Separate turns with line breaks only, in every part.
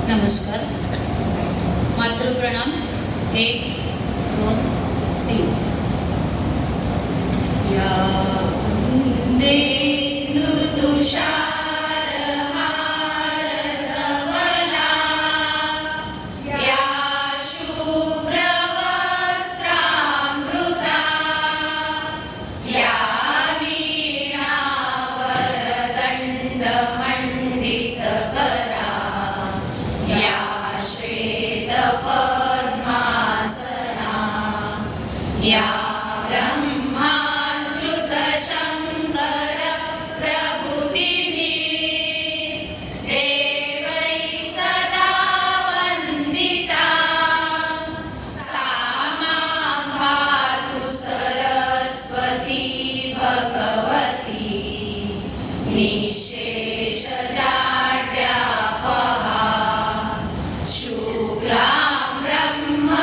नमस्कार. मातृप्रणाम. 1 2 3. या वंदेनु तुषारहारधवला या शुभ्रवस्त्रामृता या वीणावरदण्डमण्डितकरा या श्वेतपद्मासना या ब्रह्माच्युतशङ्कर प्रभृतिभिः देवैः सदा वन्दिता सा मां पातु सरस्वती भगवती निःशेषजाड्यापहा शुक्लां ब्रह्मविचारसारपरमा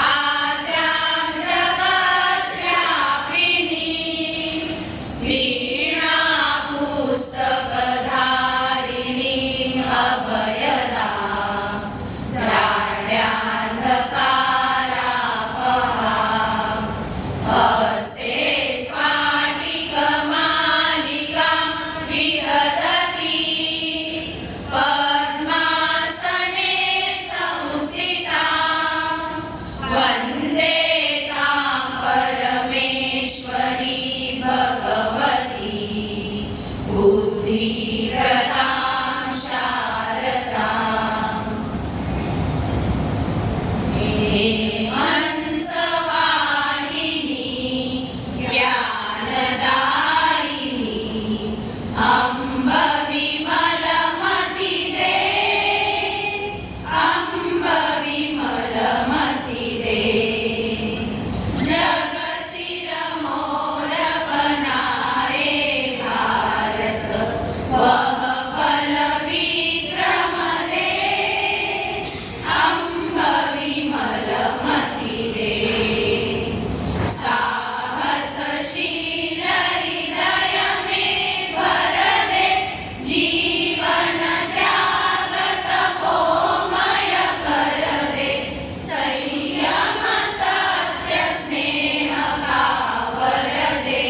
आद्यां जगद्व्यापिनीं वीणापुस्तकधारिणीम् अभयदा जाड्यान्धकारापहां हस्ते स्फाटिकमालिकां विदधती पद्मासने संस्थितां वन्दे तां परमेश्वरी भगवती बुद्धिप्रदां शारदाम्. हे हंसवाहिनी ज्ञानदायिनी अम्ब विमलमति दे अम्ब विमलमति दे जगसिर मोर बनाए भारत वह बल विक्रम दे अम्ब विमलमति दे साहसशील हृदय में भर दे जीवन त्याग तपोमय कर दे संयम सत्य स्नेह का वर दे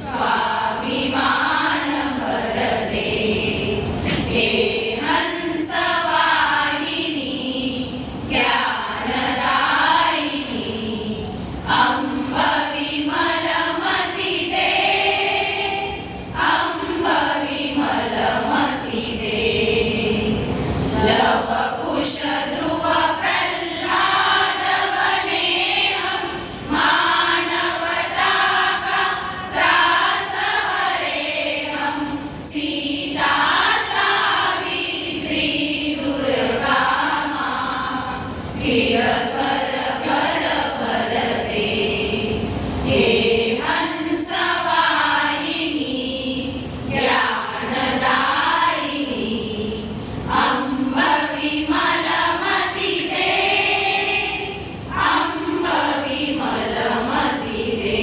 स्वाभिमान भर दे. हे हंसवाहिनी ज्ञानदायिनी अम्ब विमलमति दे अम्ब विमलमति दे लव कुश ध्रुव प्रह्लाद बनेहं मानवता का त्रास हरेहं सीता सावित्री दुर्गा मां प्रिय कर घर भर दे. हे हंसवाहिनी ज्ञानदायिनी अम्ब विमलमति दे अम्ब विमलमति दे.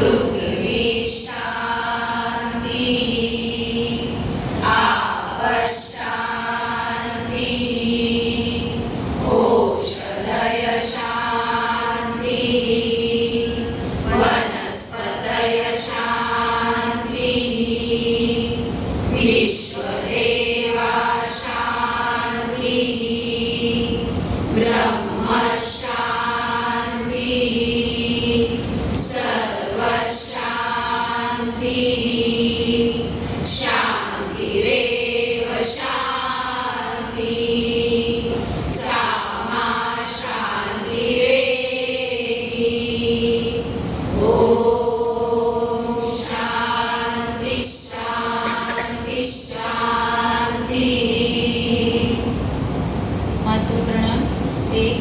पृथ्वी शांती आपः शांती औषधय शांती वनस्पतय शांती विश्वदेवा शांती ब्रह्म शांती सर्व शांती शांतिरेव शांती सामा शांतिरेहि ओम शांति शांति शांति।
मातृप्रणाम। 1